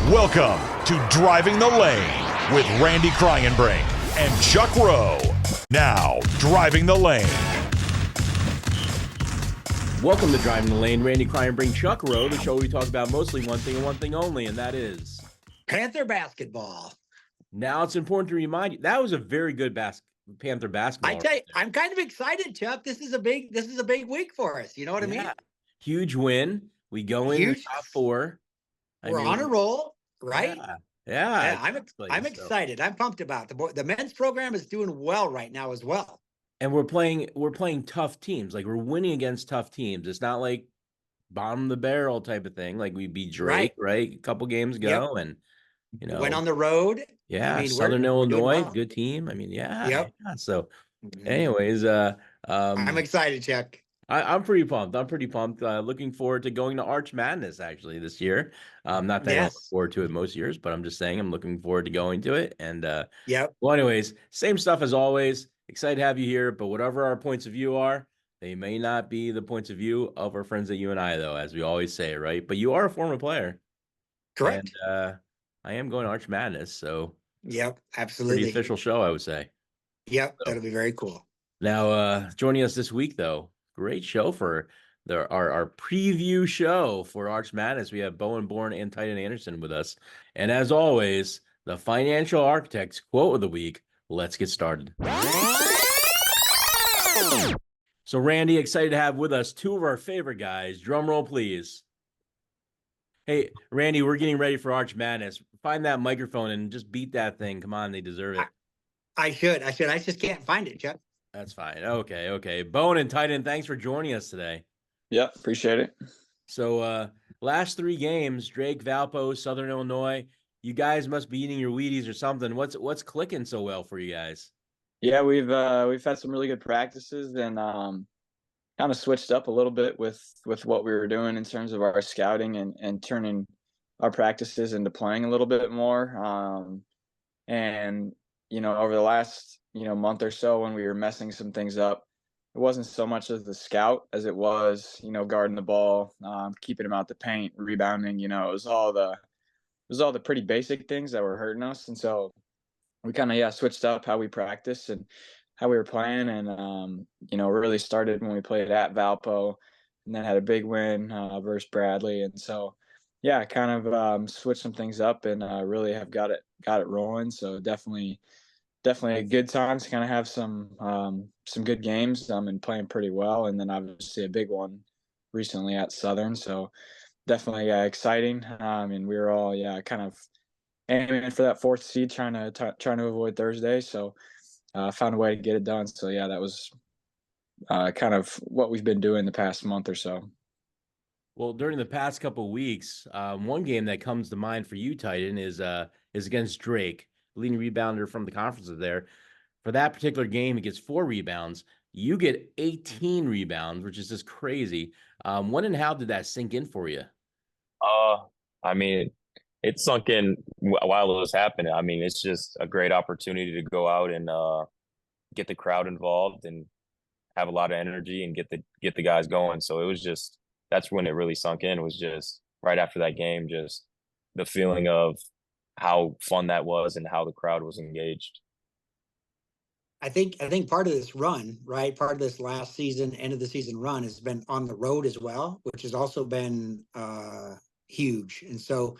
Welcome to Driving the Lane with Randy Kryenbrink and Chuck Rowe. Now, Driving the Lane. Welcome to Driving the Lane. Randy Kryenbrink, Chuck Rowe, the show where we talk about mostly one thing and one thing only, and that is Panther basketball. Now it's important to remind you that was a very good Panther basketball. I tell you, I'm kind of excited, Chuck. This is a big week for us. You know what I mean? Huge win. We go in the top four. We're on a roll, right? Yeah, I'm excited. I'm pumped about the men's program is doing well right now as well. And we're playing tough teams. Like, we're winning against tough teams. It's not like bottom of the barrel type of thing. Like, we beat Drake, right? A couple games ago, and went on the road. Yeah, I mean, Southern Illinois, good team. I mean, yeah. So, anyways, I'm excited, Chuck. I'm pretty pumped. Looking forward to going to Arch Madness actually this year. Not that I look forward to it most years, but I'm just saying I'm looking forward to going to it. And well, anyways, same stuff as always. Excited to have you here. But whatever our points of view are, they may not be the points of view of our friends at you and I, though, as we always say, right? But you are a former player, correct? And I am going to Arch Madness, so absolutely, pretty official show, I would say. So, that'll be very cool. Now, joining us this week, though. Great show for our preview show for Arch Madness. We have Bowen, and Tytan Anderson with us. And as always, the financial architect's quote of the week. Let's get started. So, Randy, excited to have with us two of our favorite guys. Drum roll, please. Hey, Randy, we're getting ready for Arch Madness. Find that microphone and just beat that thing. Come on, they deserve it. I should. I just can't find it, Chuck. That's fine. Okay. Bowen and Tytan, thanks for joining us today. Yep, appreciate it. So, last three games, Drake, Valpo, Southern Illinois. You guys must be eating your Wheaties or something. What's clicking so well for you guys? Yeah, we've had some really good practices and kind of switched up a little bit with what we were doing in terms of our scouting and turning our practices into playing a little bit more. And over the last month or so, when we were messing some things up, it wasn't so much as the scout as it was, guarding the ball, keeping him out the paint, rebounding. It was all the pretty basic things that were hurting us. And so we kind of switched up how we practice and how we were playing, and really started when we played at Valpo, and then had a big win versus Bradley. And so kind of switched some things up and really have got it rolling. So definitely a good time to kind of have some good games and playing pretty well. And then obviously a big one recently at Southern. So definitely exciting. And we were all kind of aiming for that fourth seed, trying to avoid Thursday. So found a way to get it done. So that was kind of what we've been doing the past month or so. Well, during the past couple of weeks, one game that comes to mind for you, Tytan, is against Drake, leading rebounder from the conference there. For that particular game, he gets 4 rebounds. You get 18 rebounds, which is just crazy. When and how did that sink in for you? I mean, it sunk in while it was happening. I mean, it's just a great opportunity to go out and get the crowd involved and have a lot of energy and get the guys going. So it was just, that's when it really sunk in. It was just right after that game, just the feeling of how fun that was and how the crowd was engaged. I think part of this run, right? Part of this last season, end of the season run has been on the road as well, which has also been huge. And so,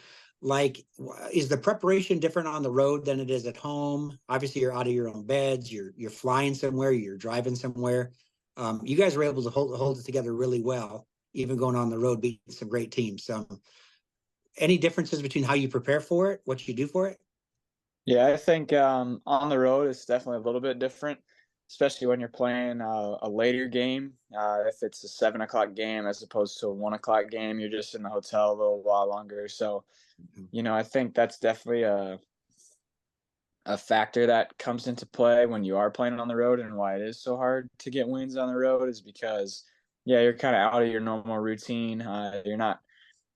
is the preparation different on the road than it is at home? Obviously, you're out of your own beds. You're flying somewhere. You're driving somewhere. You guys were able to hold it together really well, even going on the road, beating some great teams. Any differences between how you prepare for it, what you do for it? Yeah, I think on the road it's definitely a little bit different, especially when you're playing a later game. If it's a 7 o'clock game as opposed to a 1 o'clock game, you're just in the hotel a little while longer. So, I think that's definitely a factor that comes into play when you are playing on the road, and why it is so hard to get wins on the road is because, you're kind of out of your normal routine. You're not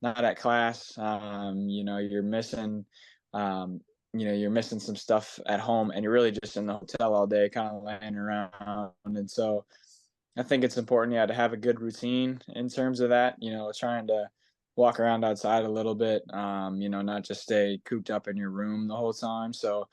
at class. You're missing, you're missing some stuff at home, and you're really just in the hotel all day, kind of laying around. And so I think it's important, to have a good routine in terms of that, trying to walk around outside a little bit, not just stay cooped up in your room the whole time. So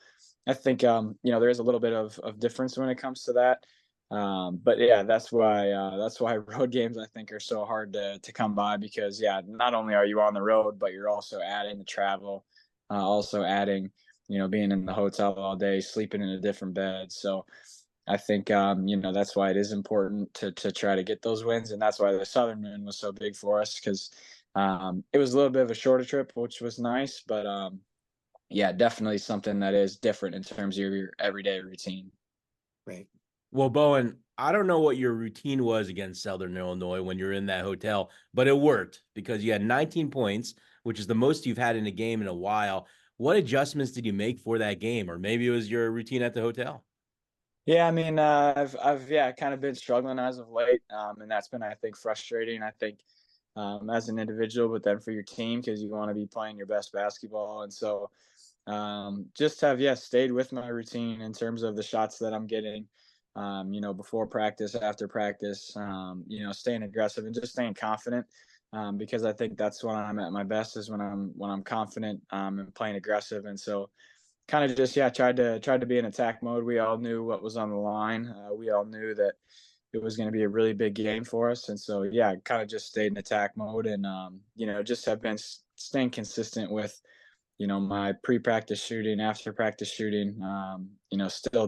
I think, there is a little bit of difference when it comes to that. But yeah, that's why road games I think are so hard to come by, because yeah, not only are you on the road, but you're also adding the travel, also adding, being in the hotel all day, sleeping in a different bed. So I think, that's why it is important to try to get those wins, and that's why the Southern win was so big for us, because it was a little bit of a shorter trip, which was nice, but yeah, definitely something that is different in terms of your everyday routine. Right. Well, Bowen, I don't know what your routine was against Southern Illinois when you're in that hotel, but it worked because you had 19 points, which is the most you've had in a game in a while. What adjustments did you make for that game? Or maybe it was your routine at the hotel? Yeah, I mean, I've kind of been struggling as of late, and that's been, I think, frustrating. I think, as an individual, but then for your team, because you want to be playing your best basketball, and so just have stayed with my routine in terms of the shots that I'm getting, before practice, after practice, staying aggressive and just staying confident, because I think that's when I'm at my best, is when I'm confident, and playing aggressive. And so kind of just tried to be in attack mode. We all knew what was on the line. We all knew that it was going to be a really big game for us, and so yeah, kind of just stayed in attack mode, and just have been staying consistent with my pre-practice shooting, after practice shooting. Still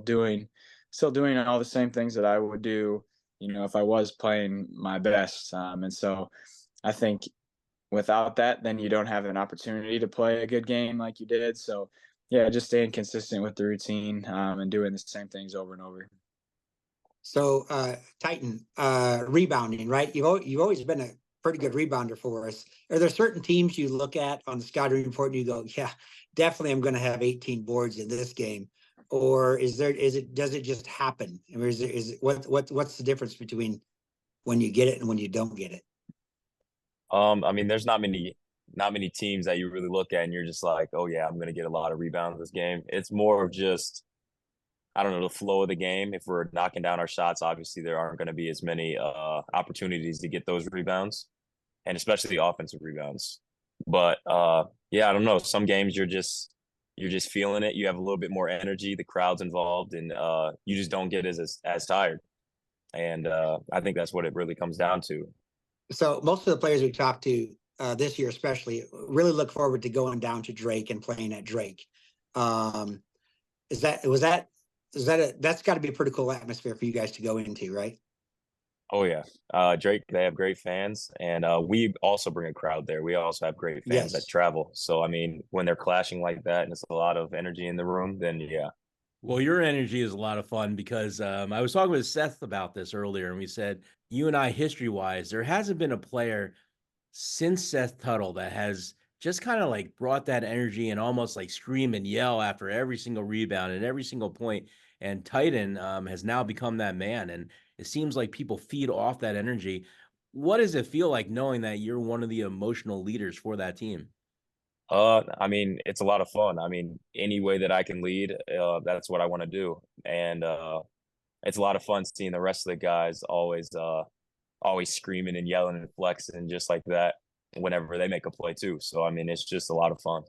doing all the same things that I would do, if I was playing my best. And so I think without that, then you don't have an opportunity to play a good game like you did. So yeah, just staying consistent with the routine, and doing the same things over and over. So, Titan, rebounding, right? You've always been a pretty good rebounder for us. Are there certain teams you look at on the scouting report and you go, yeah, definitely I'm going to have 18 boards in this game? Or does it just happen? Or what's the difference between when you get it and when you don't get it? I mean, there's not many teams that you really look at and you're just like, oh yeah, I'm gonna get a lot of rebounds this game. It's more of just, I don't know, the flow of the game. If we're knocking down our shots, obviously there aren't going to be as many opportunities to get those rebounds, and especially offensive rebounds. But yeah, I don't know. Some games you're just feeling it. You have a little bit more energy. The crowd's involved, and you just don't get as tired. And I think that's what it really comes down to. So most of the players we talked to this year, especially, really look forward to going down to Drake and playing at Drake. That's got to be a pretty cool atmosphere for you guys to go into, right? Oh yeah, Drake. They have great fans, and we also bring a crowd there. We also have great fans that travel. So I mean, when they're clashing like that, and it's a lot of energy in the room, then yeah. Well, your energy is a lot of fun because I was talking with Seth about this earlier, and we said, you and I, history-wise, there hasn't been a player since Seth Tuttle that has just kind of like brought that energy and almost like scream and yell after every single rebound and every single point. And Tytan has now become that man, and it seems like people feed off that energy. What does it feel like knowing that you're one of the emotional leaders for that team? I mean, it's a lot of fun. I mean, any way that I can lead, that's what I want to do. And it's a lot of fun seeing the rest of the guys always screaming and yelling and flexing just like that whenever they make a play too. So I mean, it's just a lot of fun.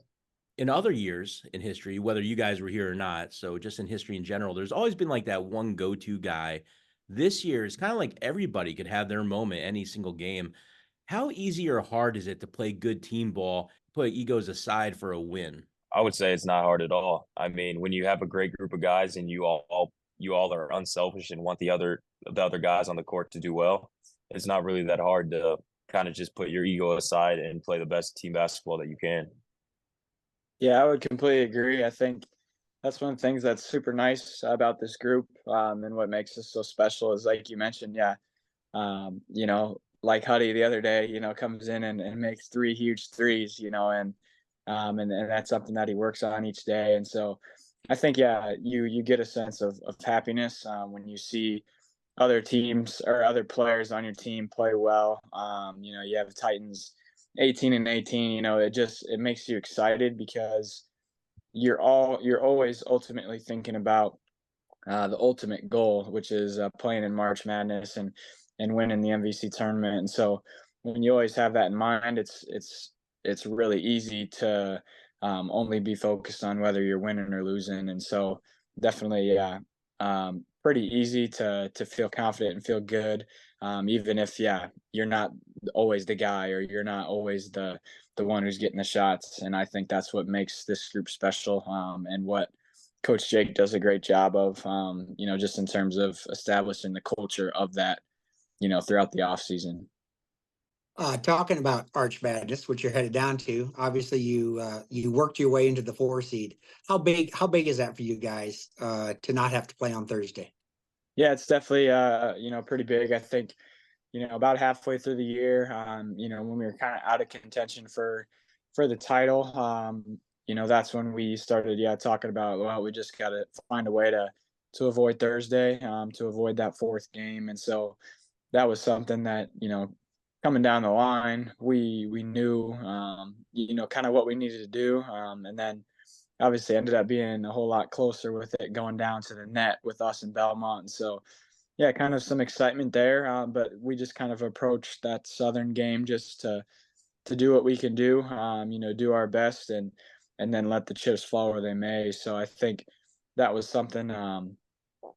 In other years in history, whether you guys were here or not, so just in history in general, there's always been like that one go-to guy. This year is kind of like everybody could have their moment any single game. How easy or hard is it to play good team ball, put egos aside for a win? I would say it's not hard at all. I mean, when you have a great group of guys and you all are unselfish and want the other guys on the court to do well, it's not really that hard to kind of just put your ego aside and play the best team basketball that you can. Yeah, I would completely agree. I think that's one of the things that's super nice about this group, and what makes us so special is, like you mentioned, yeah, like Huddy the other day, comes in and makes 3 huge threes, and that's something that he works on each day. And so I think, yeah, you get a sense of happiness when you see other teams or other players on your team play well. You have the Titans 18 and 18, it makes you excited because you're always ultimately thinking about the ultimate goal, which is playing in March Madness and winning the MVC tournament. And so when you always have that in mind, it's really easy to only be focused on whether you're winning or losing. And so definitely, yeah, pretty easy to feel confident and feel good, even if, yeah, you're not always the guy, or you're not always the one who's getting the shots. And I think that's what makes this group special, and what Coach Jake does a great job of, just in terms of establishing the culture of that, throughout the off season. Talking about Arch Madness, which you're headed down to, obviously you worked your way into the 4 seed. How big is that for you guys to not have to play on Thursday? Yeah, it's definitely pretty big. I think about halfway through the year, when we were kind of out of contention for the title, that's when we started, talking about, well, we just got to find a way to avoid Thursday, to avoid that 4th game. And so that was something that, coming down the line, we knew, kind of what we needed to do. And then obviously ended up being a whole lot closer with it going down to the net with us in Belmont. And so, yeah, kind of some excitement there. But we just kind of approached that Southern game just to do what we can do, do our best, and then let the chips fall where they may. So I think that was something,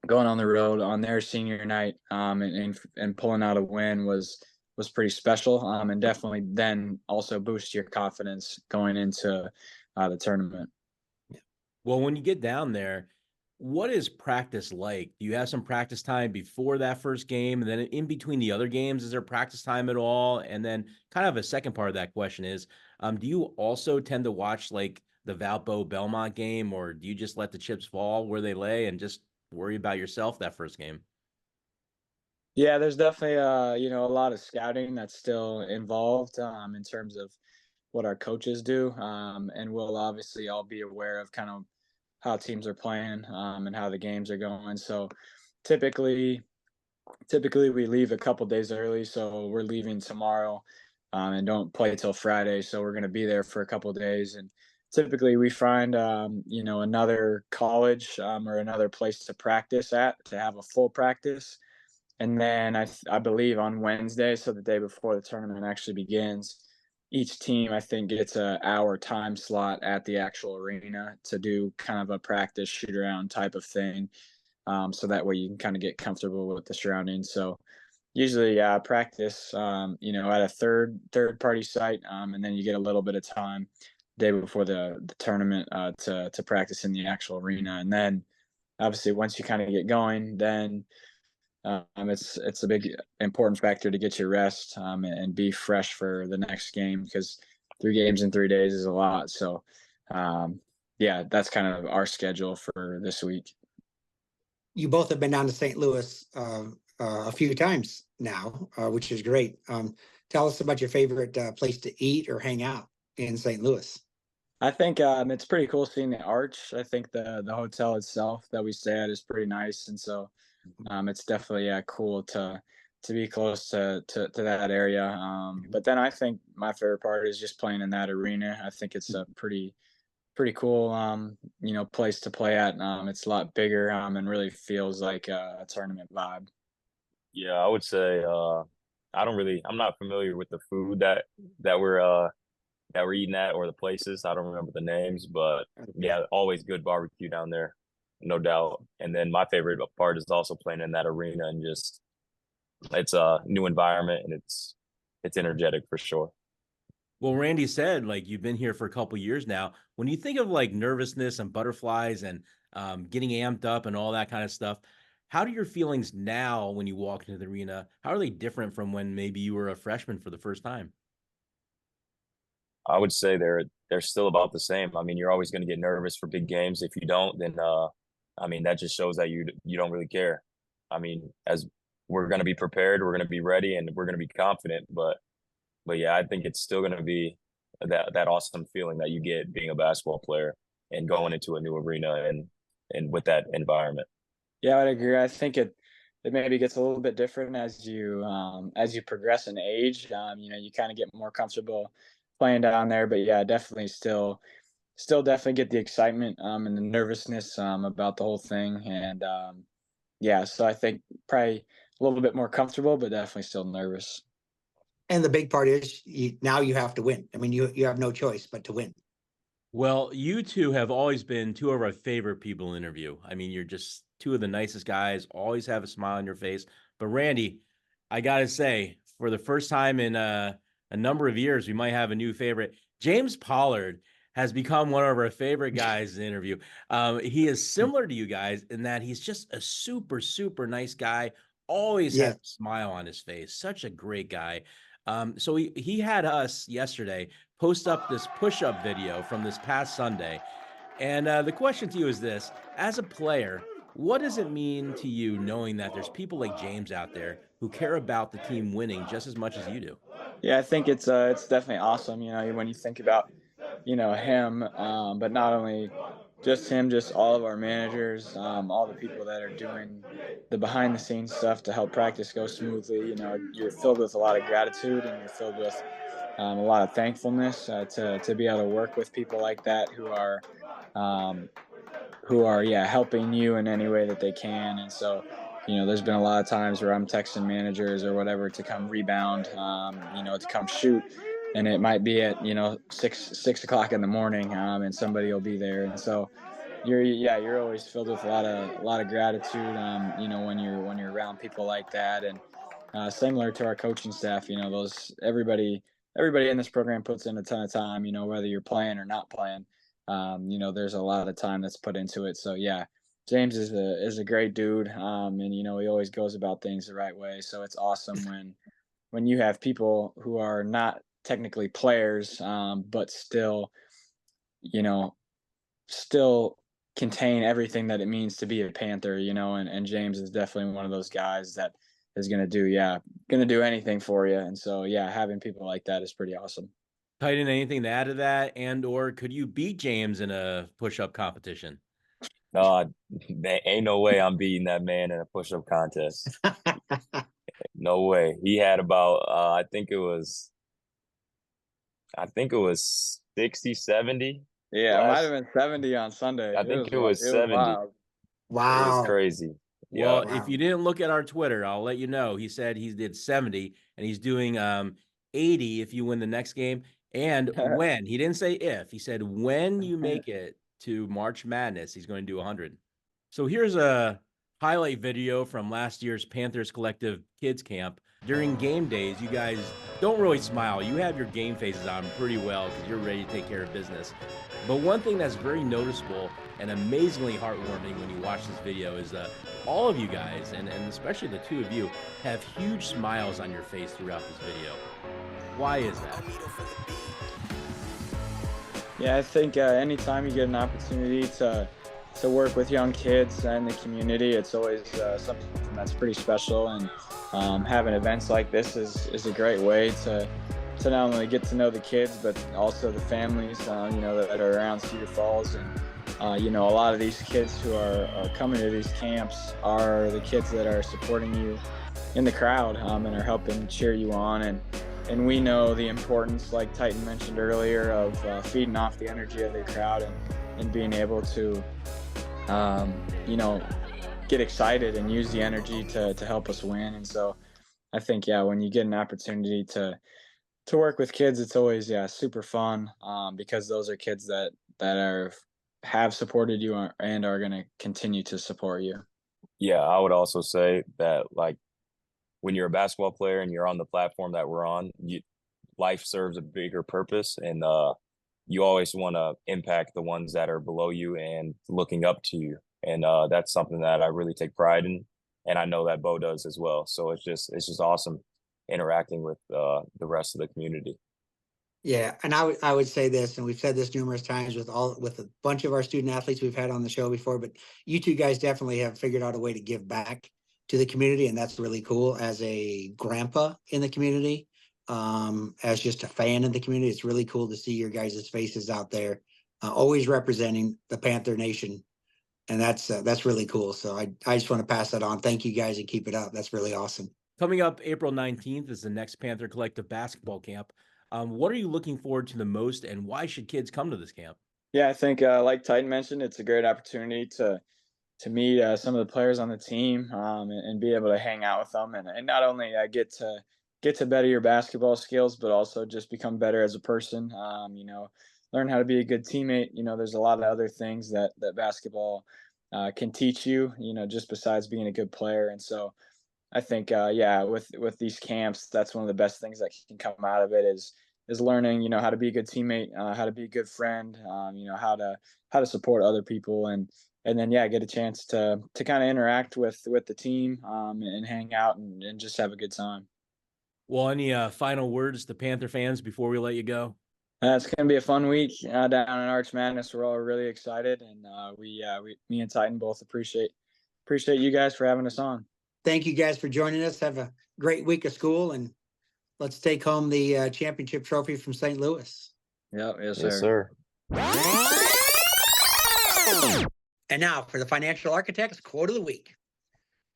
going on the road on their senior night, and pulling out a win was pretty special, and definitely then also boost your confidence going into the tournament. Well, when you get down there, what is practice like? Do you have some practice time before that first game, and then in between the other games, is there practice time at all? And then kind of a second part of that question is, do you also tend to watch like the Valpo Belmont game, or do you just let the chips fall where they lay and just worry about yourself that first game? Yeah, there's definitely a lot of scouting that's still involved, in terms of what our coaches do, and we'll obviously all be aware of kind of how teams are playing, and how the games are going. So typically we leave a couple days early, so we're leaving tomorrow, and don't play till Friday. So we're going to be there for a couple days, and typically we find another college, or another place to practice at, to have a full practice. And then I believe on Wednesday, so the day before the tournament actually begins, each team I think gets a hour time slot at the actual arena to do kind of a practice shoot around type of thing. So that way you can kind of get comfortable with the surroundings. So usually, practice, at a third party site, and then you get a little bit of time day before the tournament, to practice in the actual arena. And then obviously once you kind of get going, then it's a big important factor to get your rest, and be fresh for the next game, because 3 games in 3 days is a lot. So yeah, that's kind of our schedule for this week. You both have been down to St. Louis a few times now, which is great. Tell us about your favorite place to eat or hang out in St. Louis. I think it's pretty cool seeing the arch. I think the hotel itself that we stay at is pretty nice, and so it's definitely cool to be close to that area. But then I think my favorite part is just playing in that arena. I think it's a pretty cool place to play at. It's a lot bigger, and really feels like a tournament vibe. Yeah, I would say I'm not familiar with the food that we're eating at, or the places. I don't remember the names, but yeah, always good barbecue down there, no doubt. And then my favorite part is also playing in that arena, and just it's a new environment, and it's energetic for sure. Well, Randy said, like, you've been here for a couple years now. When you think of like nervousness and butterflies and getting amped up and all that kind of stuff, how do your feelings now when you walk into the arena? How are they different from when maybe you were a freshman for the first time? I would say they're still about the same. I mean, you're always going to get nervous for big games. If you don't, then I mean, that just shows that you don't really care. I mean, as we're going to be prepared, we're going to be ready, and we're going to be confident. But yeah, I think it's still going to be that awesome feeling that you get being a basketball player and going into a new arena and with that environment. Yeah, I'd agree. I think it maybe gets a little bit different as you progress in age. You kind of get more comfortable playing down there, but yeah, definitely still definitely get the excitement, and the nervousness, about the whole thing. And yeah, so I think probably a little bit more comfortable, but definitely still nervous. And the big part is now you have to win. I mean, you have no choice but to win. Well, you two have always been two of our favorite people to interview. I mean, you're just two of the nicest guys, always have a smile on your face. But Randy, I got to say, for the first time in a number of years, we might have a new favorite. James Pollard has become one of our favorite guys to interview. He is similar to you guys in that he's just a super, super nice guy, always has a smile on his face, such a great guy. So he had us yesterday post up this push-up video from this past Sunday. And the question to you is this: as a player, what does it mean to you knowing that there's people like James out there who care about the team winning just as much as you do? Yeah, I think it's definitely awesome. You know, when you think about, you know, him, but not only just him, just all of our managers, all the people that are doing the behind the scenes stuff to help practice go smoothly. You know, you're filled with a lot of gratitude, and you're filled with a lot of thankfulness to be able to work with people like that um, who are helping you in any way that they can. And so, you know, there's been a lot of times where I'm texting managers or whatever to come rebound, you know, to come shoot, and it might be at, you know, 6 o'clock in the morning, and somebody will be there. And so you're always filled with a lot of gratitude, you know, when you're around people like that. And similar to our coaching staff, you know, everybody in this program puts in a ton of time, you know, whether you're playing or not playing. You know, there's a lot of time that's put into it. So yeah, James is a great dude, and you know, he always goes about things the right way. So it's awesome when you have people who are not technically players, but still, you know, still contain everything that it means to be a Panther. You know, and James is definitely one of those guys that is going to do anything for you. And so yeah, having people like that is pretty awesome. Tytan, anything to add to that? And or could you beat James in a push-up competition? There ain't no way I'm beating that man in a push-up contest. No way. He had about I think it was 60, 70. Yeah, it might have been 70 on Sunday. I think it was 70. Wild. Wow. It was crazy. Well, Yeah. if you didn't look at our Twitter, I'll let you know. He said he did 70 and he's doing 80 if you win the next game. And when, he didn't say if, he said when you make it to March Madness, he's going to do 100. So here's a highlight video from last year's Panthers Collective Kids Camp. During game days, you guys don't really smile. You have your game faces on pretty well because you're ready to take care of business. But one thing that's very noticeable and amazingly heartwarming when you watch this video is all of you guys, and especially the two of you, have huge smiles on your face throughout this video. Why is that? Yeah, I think anytime you get an opportunity to work with young kids in the community, it's always something that's pretty special. And having events like this is a great way to not only get to know the kids, but also the families, you know, that are around Cedar Falls. And you know, a lot of these kids who are coming to these camps are the kids that are supporting you in the crowd, and are helping cheer you on. And we know the importance, like Tytan mentioned earlier, of feeding off the energy of the crowd and being able to, you know, get excited and use the energy to help us win. And so I think, yeah, when you get an opportunity to work with kids, it's always, super fun, because those are kids that have supported you and are going to continue to support you. Yeah, I would also say that, like, when you're a basketball player and you're on the platform that we're on, life serves a bigger purpose, and you always want to impact the ones that are below you and looking up to you. And that's something that I really take pride in, and I know that Bo does as well. So it's just awesome interacting with the rest of the community. Yeah, and I would say this, and we've said this numerous times with a bunch of our student athletes we've had on the show before, but you two guys definitely have figured out a way to give back to the community, and that's really cool. As a grandpa in the community, as just a fan of the community, it's really cool to see your guys' faces out there, always representing the Panther Nation, and that's really cool. So I just want to pass that on. Thank you guys, and keep it up. That's really awesome. Coming up April 19th is the next Panther Collective Basketball Camp. What are you looking forward to the most, and why should kids come to this camp? Yeah, I think like Tytan mentioned, it's a great opportunity to meet some of the players on the team, and be able to hang out with them, and not only get to get to better your basketball skills, but also just become better as a person. Learn how to be a good teammate. There's a lot of other things that basketball can teach you, just besides being a good player. And so I think, with these camps, that's one of the best things that can come out of it is learning, how to be a good teammate, how to be a good friend, how to support other people, and then get a chance to kind of interact with the team, and hang out and just have a good time. Well, any final words to Panther fans before we let you go? It's going to be a fun week down in Arch Madness. We're all really excited, and me and Tytan both appreciate you guys for having us on. Thank you guys for joining us. Have a great week of school, and let's take home the championship trophy from St. Louis. Yep, yes, sir. And now for the Financial Architects quote of the week.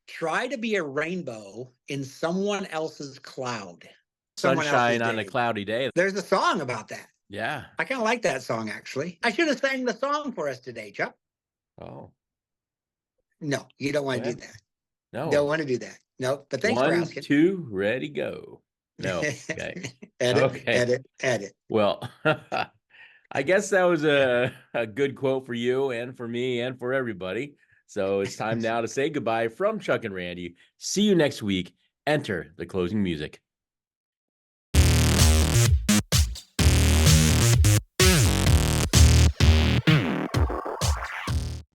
Try to be a rainbow in someone else's cloud. Sunshine on a cloudy day. There's a song about that. Yeah. I kind of like that song, actually. I should have sang the song for us today, Chuck. Oh. No, you don't want to do that. No. Don't want to do that. No, but thanks for asking. 1, 2, ready, go. No. Okay. Edit. Well, I guess that was a good quote for you and for me and for everybody. So it's time now to say goodbye from Chuck and Randy. See you next week. Enter the closing music.